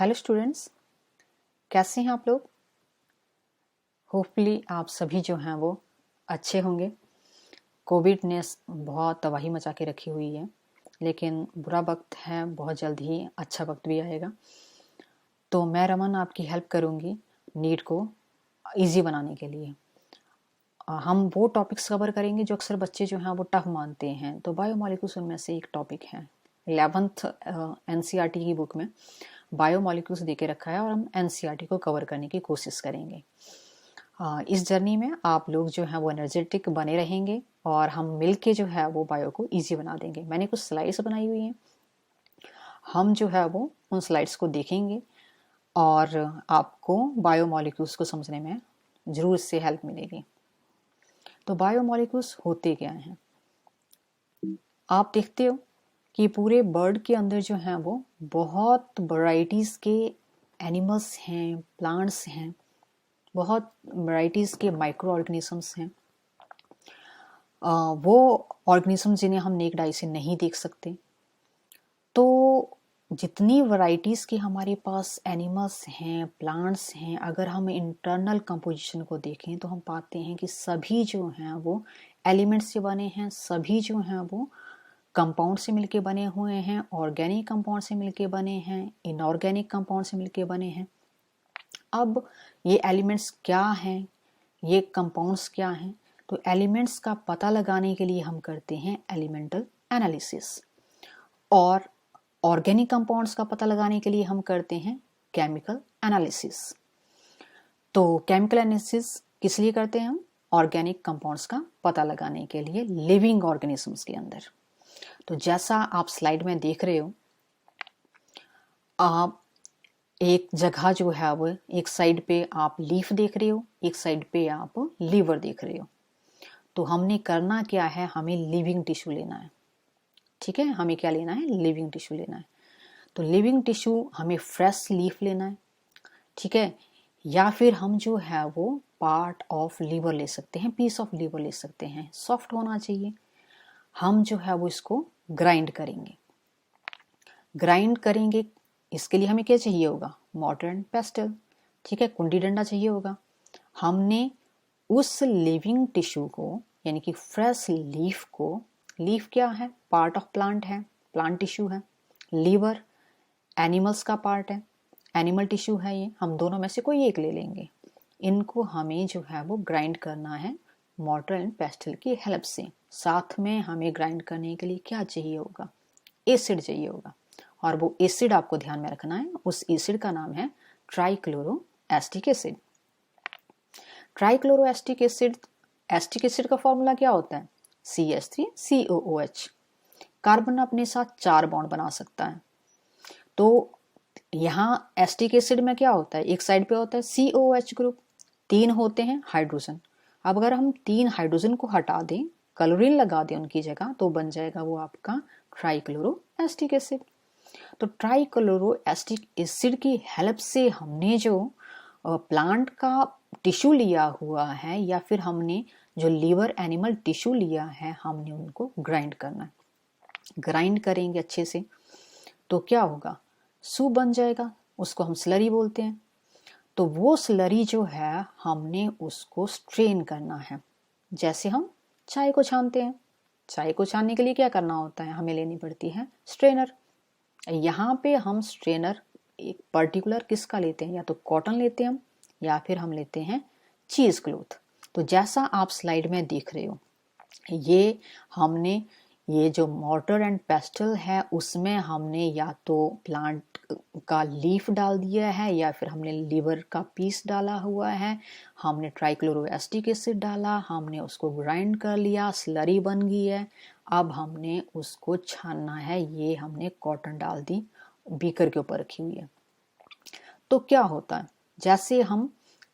Hello students, कैसे हैं आप लोग। होपफुली आप सभी जो हैं वो अच्छे होंगे। कोविड ने बहुत तबाही मचा के रखी हुई है, लेकिन बुरा वक्त है, बहुत जल्द ही अच्छा वक्त भी आएगा। तो मैं रमन आपकी हेल्प करूंगी नीट को इजी बनाने के लिए। हम वो टॉपिक्स कवर करेंगे जो अक्सर बच्चे जो हैं वो टफ मानते हैं। तो बायोमॉलिक्यूल्स उनमें से एक टॉपिक है। 11th एनसीईआरटी की बुक में बायोमॉलिक्यूल्स दे के रखा है और हम एनसीईआरटी को कवर करने की कोशिश करेंगे। इस जर्नी में आप लोग जो है वो एनर्जेटिक बने रहेंगे और हम मिलके जो है वो बायो को इजी बना देंगे। मैंने कुछ स्लाइड्स बनाई हुई हैं, हम जो है वो उन स्लाइड्स को देखेंगे और आपको बायोमॉलिक्यूल्स को समझने में ज़रूर इससे हेल्प मिलेगी। तो बायोमॉलिक्यूल्स होते क्या हैं? आप देखते हो कि पूरे बर्ड के अंदर जो हैं वो बहुत वैराइटीज़ के एनिमल्स हैं, प्लांट्स हैं, बहुत वैराइटीज़ के माइक्रो ऑर्गेनिजम्स हैं। वो ऑर्गेनिज्म जिन्हें हम नेक्ड आई से नहीं देख सकते। तो जितनी वैराइटीज़ के हमारे पास एनिमल्स हैं, प्लांट्स हैं, अगर हम इंटरनल कंपोजिशन को देखें तो हम पाते हैं कि सभी जो हैं वो एलिमेंट्स से बने हैं, सभी जो हैं वो कंपाउंड से मिलके बने हुए हैं, ऑर्गेनिक कंपाउंड से मिलके बने हैं, इनऑर्गेनिक कंपाउंड से मिलके बने हैं। अब ये एलिमेंट्स क्या हैं, ये कंपाउंड्स क्या हैं? तो एलिमेंट्स का पता लगाने के लिए हम करते हैं एलिमेंटल एनालिसिस, और ऑर्गेनिक कंपाउंड्स का पता लगाने के लिए हम करते हैं केमिकल एनालिसिस। तो केमिकल एनालिसिस किस लिए करते हैं हम? ऑर्गेनिक कंपाउंड्स का पता लगाने के लिए लिविंग ऑर्गेनिजम्स के अंदर। तो जैसा आप स्लाइड में देख रहे हो, आप एक जगह जो है वो एक साइड पे आप लीफ देख रहे हो, एक साइड पे आप लीवर देख रहे हो। तो हमने करना क्या है, हमें लिविंग टिश्यू लेना है। ठीक है, हमें क्या लेना है? लिविंग टिश्यू लेना है। तो लिविंग टिश्यू हमें फ्रेश लीफ लेना है, ठीक है, या फिर हम जो है वो पार्ट ऑफ लीवर ले सकते हैं, पीस ऑफ लीवर ले सकते हैं। सॉफ्ट होना चाहिए। हम जो है वो इसको ग्राइंड करेंगे। ग्राइंड करेंगे, इसके लिए हमें क्या चाहिए होगा? मॉर्टर एंड पेस्टल, ठीक है, कुंडी डंडा चाहिए होगा। हमने उस लिविंग टिश्यू को, यानी कि फ्रेश लीफ को, लीफ क्या है? पार्ट ऑफ प्लांट है, प्लांट टिश्यू है। लीवर एनिमल्स का पार्ट है, एनिमल टिश्यू है। ये हम दोनों में से कोई एक ले लेंगे। इनको हमें जो है वो ग्राइंड करना है मॉर्टर एंड पेस्टल की हेल्प से। साथ में हमें ग्राइंड करने के लिए क्या चाहिए होगा? एसिड चाहिए होगा। और वो एसिड आपको ध्यान में रखना है, उस एसिड का नाम है trichloro acetic acid. Trichloro acetic acid, acetic acid का फॉर्मूला क्या होता है? CH3COOH। कार्बन अपने साथ 4 बॉन्ड बना सकता है। तो यहाँ एस्टिक एसिड में क्या होता है? एक साइड पे होता है COOH ग्रुप, 3 होते हैं हाइड्रोजन। अब अगर हम 3 हाइड्रोजन को हटा दें, क्लोरीन लगा दें उनकी जगह, तो बन जाएगा वो आपका ट्राइक्लोरो एस्टिक एसिड। तो ट्राइक्लोरो एस्टिक एसिड की हेल्प से हमने जो प्लांट का टिश्यू लिया हुआ है, या फिर हमने जो लीवर एनिमल टिश्यू लिया है, हमने उनको ग्राइंड करना है। ग्राइंड करेंगे अच्छे से तो क्या होगा? सूप बन जाएगा, उसको हम स्लरी बोलते हैं। तो वो स्लरी जो है हमने उसको स्ट्रेन करना है, जैसे हम चाय को छानते हैं। चाय को छानने के लिए क्या करना होता है? हमें लेनी पड़ती है स्ट्रेनर। यहाँ पे हम स्ट्रेनर एक पर्टिकुलर किसका लेते हैं? या तो कॉटन लेते हैं हम, या फिर हम लेते हैं चीज क्लॉथ। तो जैसा आप स्लाइड में देख रहे हो, ये हमने ये जो मॉर्टर एंड पेस्टल है उसमें हमने या तो प्लांट का लीफ डाल दिया है, या फिर हमने लीवर का पीस डाला हुआ है, हमने ट्राइक्लोरो एस्टिक एसिड डाला, हमने उसको ग्राइंड कर लिया, स्लरी बन गई है। अब हमने उसको छानना है। ये हमने कॉटन डाल दी, बीकर के ऊपर रखी हुई है। तो क्या होता है, जैसे हम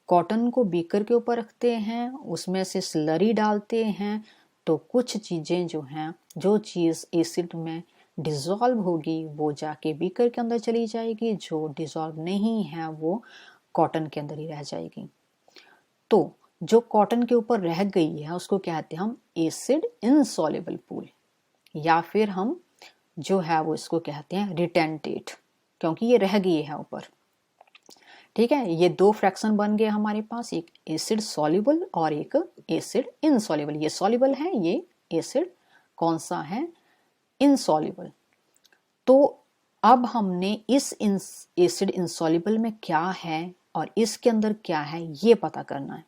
कॉटन को बीकर के ऊपर रखते हैं, उसमें से स्लरी डालते हैं, तो कुछ चीज़ें जो हैं, जो चीज़ एसिड में डिज़ोल्व होगी वो जाके बीकर के अंदर चली जाएगी, जो डिज़ोल्व नहीं है वो कॉटन के अंदर ही रह जाएगी। तो जो कॉटन के ऊपर रह गई है उसको कहते हैं हम एसिड इनसॉल्युबल पूल, या फिर हम जो है वो इसको कहते हैं रिटेंटेट, क्योंकि ये रह गई है ऊपर। ठीक है, ये दो फ्रैक्शन बन गए हमारे पास, एक एसिड सॉल्युबल और एक एसिड इनसॉल्युबल। ये सॉल्युबल है, ये एसिड कौन सा है, इनसॉल्युबल। तो अब हमने इस एसिड इनसॉल्युबल में क्या है और इसके अंदर क्या है ये पता करना है।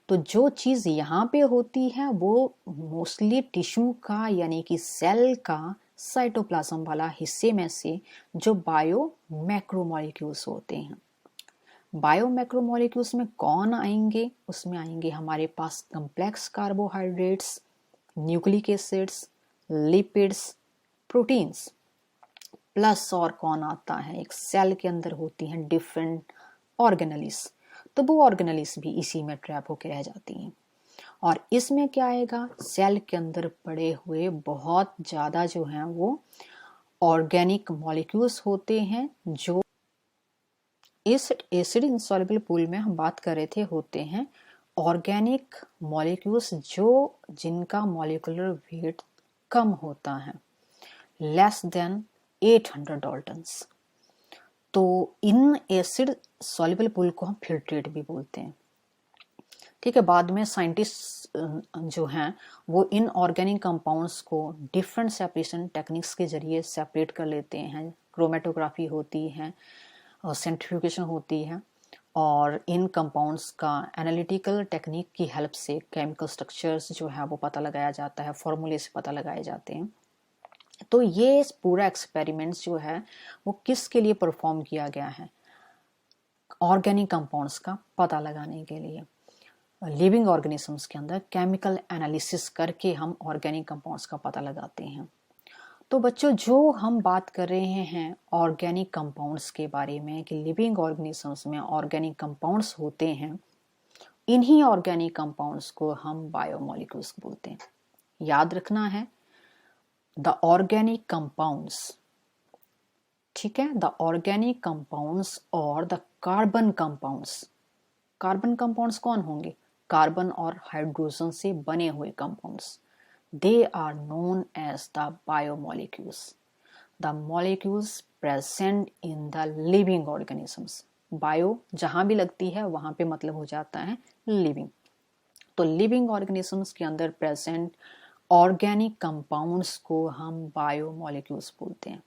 तो जो चीज यहाँ पे होती है वो मोस्टली टिश्यू का यानी कि सेल का साइटोप्लाज्म वाला हिस्से में से जो बायो मैक्रोमोलिक्यूल्स होते हैं। बायो मैक्रोमोलिक्यूल्स में कौन आएंगे, उसमें आएंगे हमारे पास complex carbohydrates, nucleic acids, lipids, proteins, plus और कौन आता है, एक सेल के अंदर होती हैं डिफरेंट ऑर्गेनेलिस। तो वो ऑर्गेनेलिस भी इसी में ट्रैप होकर रह जाती हैं। और इसमें क्या आएगा, सेल के अंदर पड़े हुए बहुत ज़्यादा जो हैं वो ऑर्गेनिक मॉलिक्यूल्स होते हैं, जो इस एसिड इंसॉल्युबल पूल में हम बात कर रहे थे होते हैं ऑर्गेनिक मॉलिक्यूल्स जो जिनका मॉलिक्यूलर वेट कम होता है, लेस देन 800 डाल्टन्स। तो इन एसिड सॉल्युबल पूल को हम फिल्ट्रेट भी बोलते हैं। ठीक है, बाद में साइंटिस्ट जो हैं वो इन ऑर्गेनिक कंपाउंड्स को डिफरेंट सेपरेशन टेक्निक्स के जरिए सेपरेट कर लेते हैं। क्रोमेटोग्राफी होती है, सेंट्रीफ्यूगेशन होती है, और इन कंपाउंड्स का एनालिटिकल टेक्निक की हेल्प से केमिकल स्ट्रक्चर्स जो है वो पता लगाया जाता है, फॉर्मूले से पता लगाए जाते हैं। तो ये पूरा एक्सपेरिमेंट्स जो है वो किसके लिए परफॉर्म किया गया है, ऑर्गेनिक कंपाउंड्स का पता लगाने के लिए। लिविंग ऑर्गेनिजम्स के अंदर केमिकल एनालिसिस करके हम ऑर्गेनिक कंपाउंड्स का पता लगाते हैं। तो बच्चों जो हम बात कर रहे हैं ऑर्गेनिक कंपाउंड्स के बारे में कि लिविंग ऑर्गेनिजम्स में ऑर्गेनिक कंपाउंड्स होते हैं, इन्हीं ऑर्गेनिक कंपाउंड्स को हम बायोमोलिक्यूल्स बोलते हैं। याद रखना है, द ऑर्गेनिक कंपाउंड्स, ठीक है, द ऑर्गेनिक कंपाउंड्स और the carbon compounds. Carbon compounds कौन होंगे, कार्बन और हाइड्रोजन से बने हुए compounds. They are known as the biomolecules, the molecules present in the living organisms. Bio जहाँ भी लगती है वहाँ पे मतलब हो जाता है living। तो living organisms के अंदर present organic compounds को हम biomolecules बोलते हैं।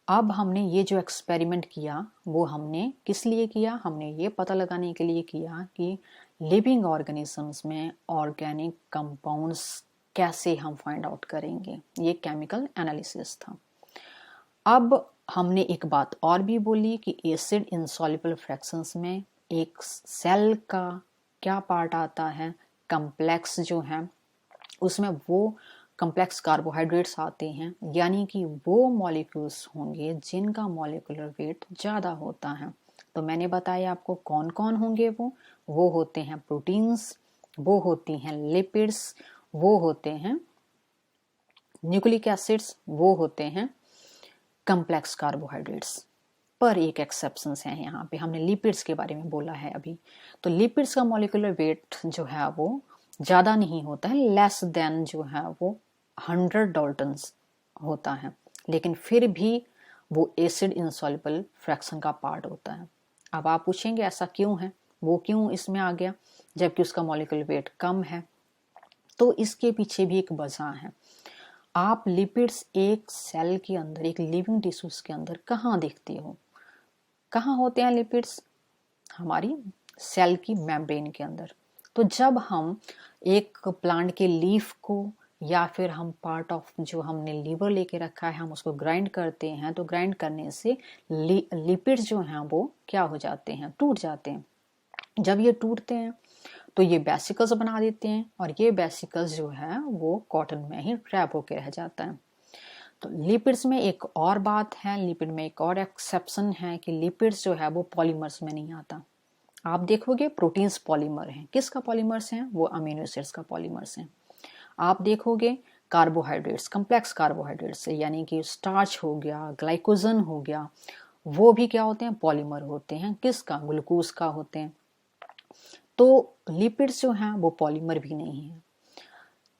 अब हमने ये जो एक्सपेरिमेंट किया वो हमने किस लिए किया, हमने ये पता लगाने के लिए किया कि लिविंग ऑर्गेनिजम्स में ऑर्गेनिक कंपाउंड्स कैसे हम फाइंड आउट करेंगे। ये केमिकल एनालिसिस था। अब हमने एक बात और भी बोली कि एसिड इनसॉल्युबल फ्रैक्शंस में एक सेल का क्या पार्ट आता है, कम्प्लेक्स जो है उसमें वो कम्प्लेक्स कार्बोहाइड्रेट्स आते हैं, यानी कि वो मॉलिक्यूल्स होंगे जिनका मॉलिक्यूलर वेट ज़्यादा होता है। तो मैंने बताया आपको कौन कौन होंगे, वो होते हैं प्रोटीन्स, वो होती हैं लिपिड्स, वो होते हैं न्यूक्लिक एसिड्स, वो होते हैं कम्प्लेक्स कार्बोहाइड्रेट्स। पर एक एक्सेप्शंस है यहाँ पे, हमने लिपिड्स के बारे में बोला है अभी। तो लिपिड्स का मॉलिक्यूलर वेट जो है वो ज़्यादा नहीं होता है, लेस देन जो है वो 100 डाल्टन्स होता है, लेकिन फिर भी वो एसिड इनसॉल्युबल फ्रैक्शन का पार्ट होता है। अब आप पूछेंगे ऐसा क्यों है, वो क्यों इसमें आ गया जबकि उसका मॉलिक्यूलर वेट कम है। तो इसके पीछे भी एक वजह है। आप लिपिड्स एक सेल के अंदर, एक लिविंग टिश्यूज के अंदर कहाँ देखते हो, कहाँ होते हैं लिपिड्स, हमारी सेल की मेम्ब्रेन के अंदर। तो जब हम एक प्लांट के लीफ को या फिर हम पार्ट ऑफ जो हमने लीवर लेके रखा है हम उसको ग्राइंड करते हैं, तो ग्राइंड करने से लिपिड्स जो हैं वो क्या हो जाते हैं, टूट जाते हैं। जब ये टूटते हैं तो ये वेसिकल्स बना देते हैं, और ये वेसिकल्स जो है वो कॉटन में ही ट्रैप होकर रह जाता है। तो लिपिड्स में एक और बात है, लिपिड में एक और एक्सेप्शन है कि लिपिड्स जो है वो पॉलीमर्स में नहीं आता। आप देखोगे प्रोटीन्स पॉलीमर हैं, किसका पॉलीमर्स हैं, वो अमीनो एसिड्स का पॉलीमर्स हैं। आप देखोगे कार्बोहाइड्रेट्स, कम्प्लेक्स कार्बोहाइड्रेट्स यानी कि स्टार्च हो गया, ग्लाइकोजन हो गया, वो भी क्या होते हैं, पॉलीमर होते हैं, किसका, ग्लूकोज का होते हैं। तो लिपिड्स जो हैं वो पॉलीमर भी नहीं है।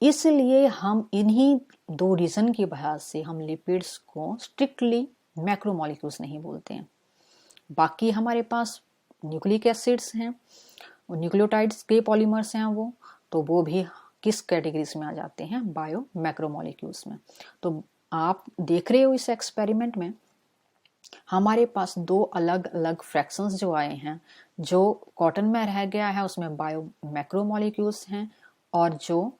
इसलिए हम इन्हीं दो रीजन की वजह से हम लिपिड्स को स्ट्रिक्टली मैक्रोमोलिक्यूल्स नहीं बोलते हैं। बाकी हमारे पास न्यूक्लिक एसिड्स हैं, न्यूक्लियोटाइड्स के पॉलीमर्स हैं तो वो भी किस कैटेगरीज में आ जाते हैं, बायो मैक्रोमोलिक्यूल्स में। तो आप देख रहे हो इस एक्सपेरिमेंट में हमारे पास दो अलग अलग फ्रैक्शंस जो आए हैं, जो कॉटन में रह गया है उसमें बायो मैक्रोमोलिक्यूल्स हैं, और जो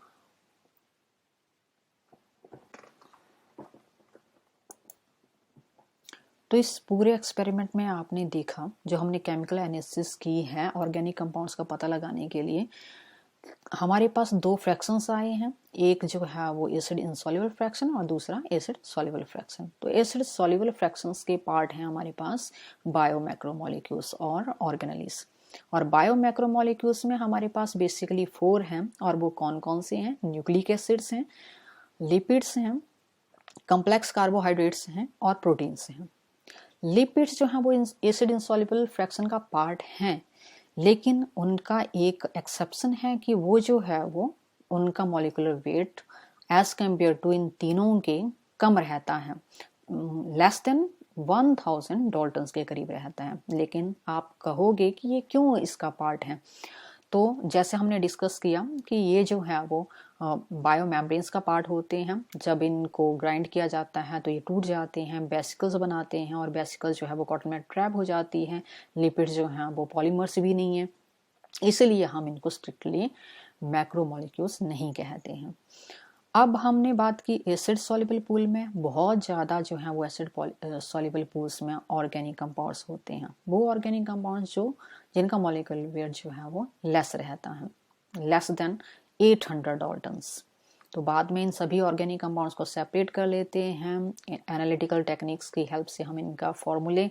तो इस पूरे एक्सपेरिमेंट में आपने देखा, जो हमने केमिकल एनालिसिस की है ऑर्गेनिक कंपाउंड्स का पता लगाने के लिए, हमारे पास दो फ्रैक्शंस आए हैं, एक जो है वो एसिड इनसॉल्युबल फ्रैक्शन और दूसरा एसिड सॉल्युबल फ्रैक्शन। तो एसिड सॉल्युबल फ्रैक्शंस के पार्ट हैं हमारे पास बायो मैक्रोमोलिक्यूल्स और ऑर्गेनेल्स। और बायो मैक्रोमोलिक्यूल्स में हमारे पास बेसिकली 4 हैं, और वो कौन कौन से हैं, न्यूक्लिक एसिड्स हैं, लिपिड्स हैं, कॉम्प्लेक्स कार्बोहाइड्रेट्स हैं और प्रोटीन्स हैं। लिपिड्स जो हैं वो एसिड इनसॉल्युबल फ्रैक्शन का पार्ट हैं, लेकिन उनका एक एक्सेप्शन है कि वो जो है वो उनका molecular weight as compare to इन तीनों के कम रहता है, लेस देन 1000 डाल्टन्स के करीब रहता है। लेकिन आप कहोगे कि ये क्यों इसका पार्ट है, तो जैसे हमने डिस्कस किया कि ये जो है वो बायो मेम्ब्रेन्स का पार्ट होते हैं। जब इनको ग्राइंड किया जाता है तो ये टूट जाते हैं, वेसिकल्स बनाते हैं, और वेसिकल्स जो है वो कॉटन में ट्रैप हो जाती हैं। लिपिड्स जो हैं वो पॉलीमर्स भी नहीं है, इसलिए हम इनको स्ट्रिक्टली मैक्रोमोलिक्यूल्स नहीं कहते हैं। अब हमने बात की एसिड सॉल्युबल पूल में बहुत ज़्यादा जो है वो एसिड सॉल्युबल पूल्स में ऑर्गेनिक कंपाउंड्स होते हैं, वो ऑर्गेनिक कंपाउंड्स जो जिनका मॉलिक्यूलर वेट जो है वो लेस रहता है, लेस देन 800 डाल्टन्स। तो बाद में इन सभी ऑर्गेनिक कंपाउंड्स को सेपरेट कर लेते हैं, एनालिटिकल टेक्निक्स की हेल्प से हम इनका फॉर्मूले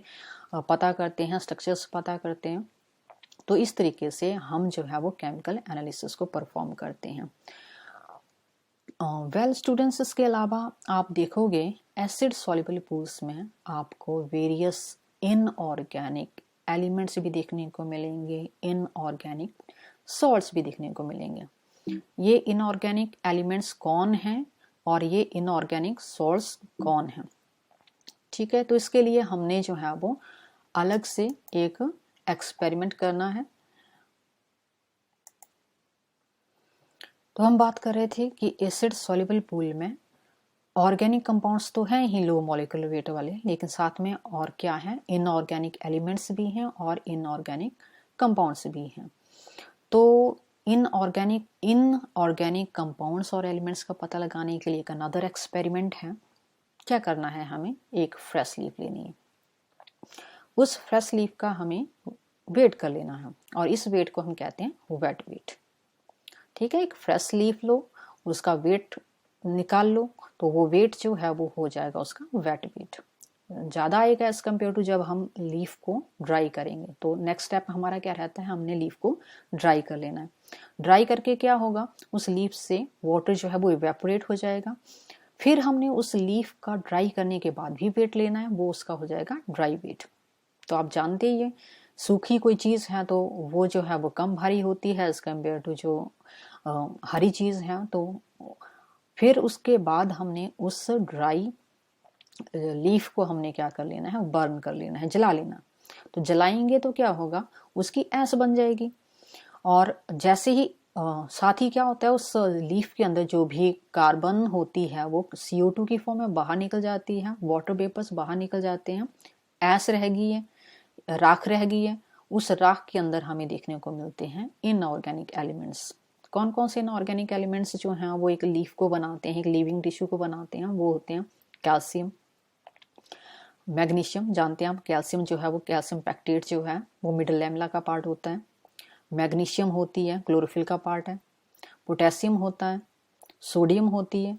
पता करते हैं, स्ट्रक्चर्स पता करते हैं। तो इस तरीके से हम जो है वो केमिकल एनालिसिस को परफॉर्म करते हैं। वेल स्टूडेंट्स, इसके अलावा आप देखोगे एसिड सॉल्युबल पूल्स में आपको वेरियस इनऑर्गेनिक एलिमेंट्स भी देखने को मिलेंगे, इनऑर्गेनिक सॉल्ट्स भी देखने को मिलेंगे। ये इनऑर्गेनिक एलिमेंट्स कौन हैं और ये इनऑर्गेनिक सॉल्ट्स कौन हैं, ठीक है। तो इसके लिए हमने जो है वो अलग से एक एक्सपेरिमेंट करना है। तो हम बात कर रहे थे कि एसिड सॉल्युबल पूल में ऑर्गेनिक कंपाउंड्स तो हैं ही लो मॉलिक्यूलर वेट वाले, लेकिन साथ में और क्या है, इनऑर्गेनिक एलिमेंट्स भी हैं और इनऑर्गेनिक कंपाउंड्स भी हैं। तो इनऑर्गेनिक कंपाउंड्स और एलिमेंट्स का पता लगाने के लिए एक अनदर एक्सपेरिमेंट है। क्या करना है, हमें एक फ्रेश लीफ लेनी है, उस फ्रेश लीफ का हमें वेट कर लेना है, और इस वेट को हम कहते हैं वेट वेट, ठीक है। एक फ्रेश लीफ लो, उसका वेट निकाल लो, तो वो वेट जो है वो हो जाएगा उसका वेट वेट, ज़्यादा आएगा एज कम्पेयर टू जब हम लीफ को ड्राई करेंगे। तो नेक्स्ट स्टेप हमारा क्या रहता है, हमने लीफ को ड्राई कर लेना है। ड्राई करके क्या होगा, उस लीफ से वाटर जो है वो इवेपोरेट हो जाएगा। फिर हमने उस लीफ का ड्राई करने के बाद भी वेट लेना है, वो उसका हो जाएगा ड्राई वेट। तो आप जानते ही है, सूखी कोई चीज़ है तो वो जो है वो कम भारी होती है एज कम्पेयर टू जो हरी चीज़ है। तो फिर उसके बाद हमने उस ड्राई लीफ को हमने क्या कर लेना है, बर्न कर लेना है, जला लेना। तो जलाएंगे तो क्या होगा, उसकी ऐश बन जाएगी, और जैसे ही साथ ही क्या होता है, उस लीफ के अंदर जो भी कार्बन होती है वो CO2 की फॉर्म में बाहर निकल जाती है, वाटर वेपर्स बाहर निकल जाते हैं, ऐश रह गई है, राख रह गई है। उस राख के अंदर हमें देखने को मिलते हैं इनऑर्गेनिक एलिमेंट्स। कौन कौन से इनऑर्गेनिक एलिमेंट्स जो हैं वो एक लीफ को बनाते हैं, एक लिविंग टिश्यू को बनाते हैं, वो होते हैं कैल्शियम, मैग्नीशियम, जानते हैं आप, कैल्शियम जो है वो कैल्शियम पैक्टेट जो है वो मिडल लैमेला का पार्ट होता है, मैग्नीशियम होती है क्लोरोफिल का पार्ट है, पोटेशियम होता है, सोडियम होती है।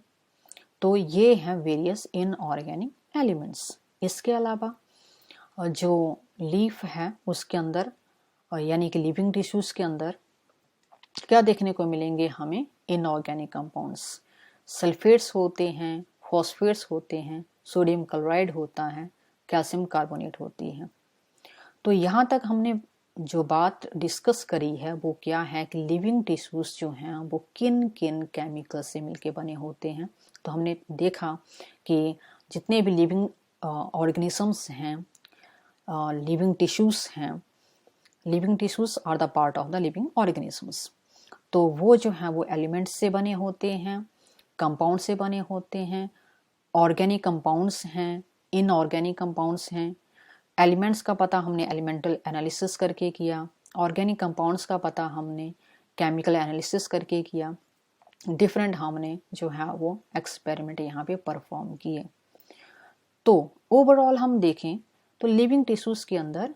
तो ये हैं वेरियस इनऑर्गेनिक एलिमेंट्स। इसके अलावा जो लीफ है उसके अंदर यानी कि लिविंग टिश्यूज के अंदर क्या देखने को मिलेंगे हमें, इनऑर्गेनिक कंपाउंड्स, सल्फेट्स होते हैं, फॉस्फेट्स होते हैं, सोडियम क्लोराइड होता है, कैल्शियम कार्बोनेट होती है। तो यहाँ तक हमने जो बात डिस्कस करी है वो क्या है कि लिविंग टिश्यूज जो हैं वो किन किन केमिकल से मिलके बने होते हैं। तो हमने देखा कि जितने भी लिविंग ऑर्गेनिजम्स हैं लिविंग टिश्यूज़ हैं, living tissues are the part of the living organisms. तो वो जो हैं वो एलिमेंट्स से बने होते हैं, कंपाउंड से बने होते हैं, ऑर्गेनिक कंपाउंड्स हैं, इनऑर्गेनिक कंपाउंड्स हैं। एलिमेंट्स का पता हमने एलिमेंटल एनालिसिस करके किया, ऑर्गेनिक कंपाउंड्स का पता हमने केमिकल एनालिसिस करके किया, डिफरेंट हमने जो है वो एक्सपेरिमेंट यहाँ पे परफॉर्म किए। तो ओवरऑल हम देखें तो लिविंग टिश्यूज़ के अंदर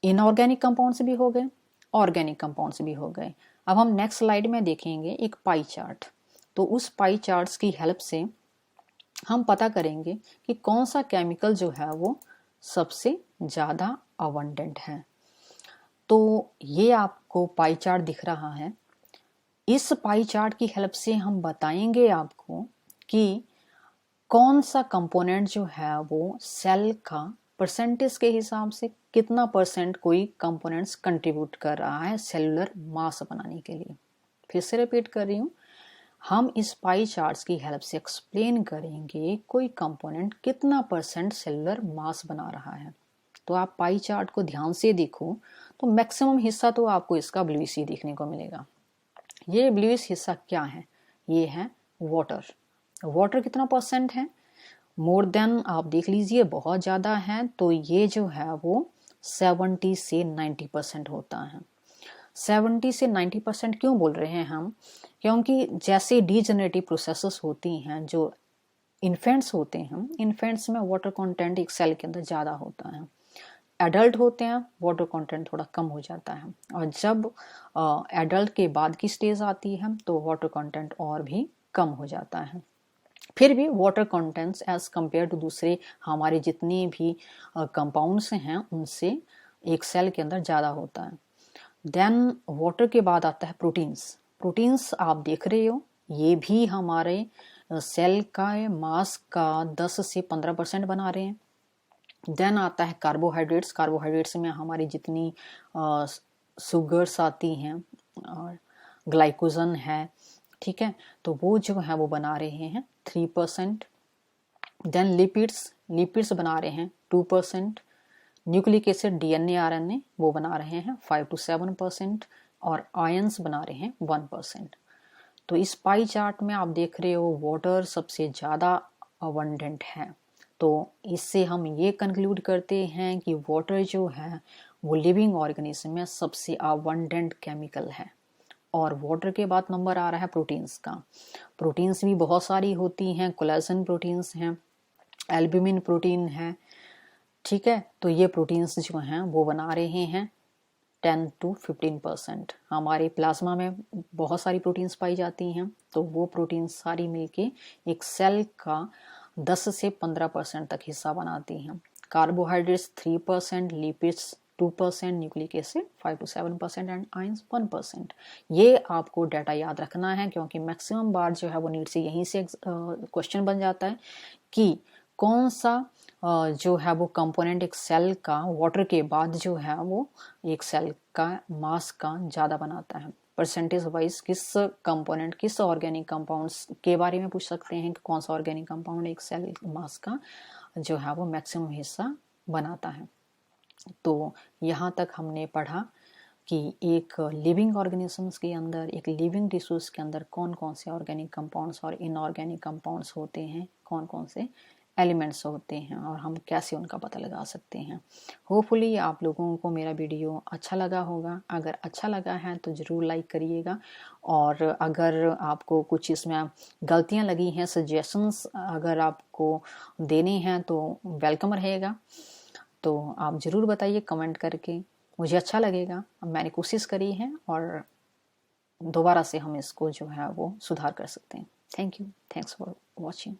इनऑर्गेनिक कंपाउंड्स भी हो गए, ऑर्गेनिक कंपाउंड्स भी हो गए। अब हम नेक्स्ट स्लाइड में देखेंगे एक पाई चार्ट। तो उस पाई चार्ट्स की हेल्प से हम पता करेंगे कि कौन सा केमिकल जो है वो सबसे ज़्यादा अबंडेंट है। तो ये आपको पाई चार्ट दिख रहा है। इस पाई चार्ट की हेल्प से हम बताएंगे आपको कि कौन सा कंपोनेंट जो है वो सेल का परसेंटेज के हिसाब से कितना परसेंट कोई कंपोनेंट्स कंट्रीब्यूट कर रहा है सेलुलर मास बनाने के लिए। फिर से रिपीट कर रही हूँ, हम इस पाई चार्ट्स की हेल्प से एक्सप्लेन करेंगे कोई कंपोनेंट कितना परसेंट सेलुलर मास बना रहा है। तो आप पाई चार्ट को ध्यान से देखो तो मैक्सिमम हिस्सा तो आपको इसका ब्लूइश ही देखने को मिलेगा। ये ब्लूइश हिस्सा क्या है? ये है वाटर। वाटर कितना परसेंट है? मोर देन, आप देख लीजिए, बहुत ज़्यादा है। तो ये जो है वो 70 से 90% होता है। 70 से 90% क्यों बोल रहे हैं हम? क्योंकि जैसे डीजेनरेटिव प्रोसेसेस होती हैं, जो इन्फेंट्स होते हैं, इन्फेंट्स में वाटर कंटेंट एक सेल के अंदर ज़्यादा होता है। एडल्ट होते हैं, वाटर कंटेंट थोड़ा कम हो जाता है। और जब एडल्ट के बाद की स्टेज आती है तो वाटर कंटेंट और भी कम हो जाता है। फिर भी water contents as compare to दूसरे हमारे जितने भी कंपाउंड्स हैं उनसे एक सेल के अंदर ज़्यादा होता है। देन वाटर के बाद आता है प्रोटीन्स। प्रोटीन्स आप देख रहे हो, ये भी हमारे सेल का मास का 10 से 15% बना रहे हैं। देन आता है कार्बोहाइड्रेट्स। कार्बोहाइड्रेट्स में हमारी जितनी शुगर्स आती हैं और ग्लाइकोजन है, ठीक है, तो वो जो है वो बना रहे हैं 3%। देन लिपिड्स बना रहे हैं 2%। न्यूक्लिक एसिड, डीएनए, आरएनए वो बना रहे हैं 5 to 7%। और आयंस बना रहे हैं 1%। तो इस पाई चार्ट में आप देख रहे हो वाटर सबसे ज़्यादा अबंडेंट है। तो इससे हम ये कंक्लूड करते हैं कि वाटर जो है वो लिविंग ऑर्गेनिज्म में सबसे अबंडेंट केमिकल है। और वाटर के बाद नंबर आ रहा है प्रोटीन्स का। प्रोटीन्स भी बहुत सारी होती हैं, कोलेजन प्रोटीन्स हैं, एल्ब्यूमिन प्रोटीन है, ठीक है। तो ये प्रोटीन्स जो हैं वो बना रहे हैं 10 to 15%। हमारे प्लाज्मा में बहुत सारी प्रोटीन्स पाई जाती हैं, तो वो प्रोटीन्स सारी मिलके एक सेल का 10 से 15% तक हिस्सा बनाती हैं। Carbohydrates 3%, lipids 2%, nucleic acid 5 to 7% and ions 1%। ये आपको डाटा याद रखना है क्योंकि मैक्सिमम बार जो है वो नीट से यहीं से क्वेश्चन बन जाता है कि कौन सा जो है वो कंपोनेंट एक सेल का वाटर के बाद जो है वो एक सेल का मास का ज़्यादा बनाता है। परसेंटेज वाइज किस कंपोनेंट, किस ऑर्गेनिक कंपाउंड्स के बारे में पूछ सकते हैं कि कौन सा ऑर्गेनिक कंपाउंड एक सेल मास का जो है वो मैक्सिमम हिस्सा बनाता है। तो यहाँ तक हमने पढ़ा कि एक लिविंग ऑर्गेनिजम्स के अंदर, एक लिविंग टिश्यूज़ के अंदर कौन कौन से ऑर्गेनिक कंपाउंड्स और इनऑर्गेनिक कंपाउंड्स होते हैं, कौन कौन से एलिमेंट्स होते हैं और हम कैसे उनका पता लगा सकते हैं। होपफुली आप लोगों को मेरा वीडियो अच्छा लगा होगा। अगर अच्छा लगा है तो ज़रूर लाइक करिएगा, और अगर आपको कुछ इसमें गलतियां लगी हैं, सजेशंस अगर आपको देने हैं तो वेलकम रहेगा। तो आप ज़रूर बताइए कमेंट करके, मुझे अच्छा लगेगा। मैंने कोशिश करी है और दोबारा से हम इसको जो है वो सुधार कर सकते हैं। Thank you, thanks for watching.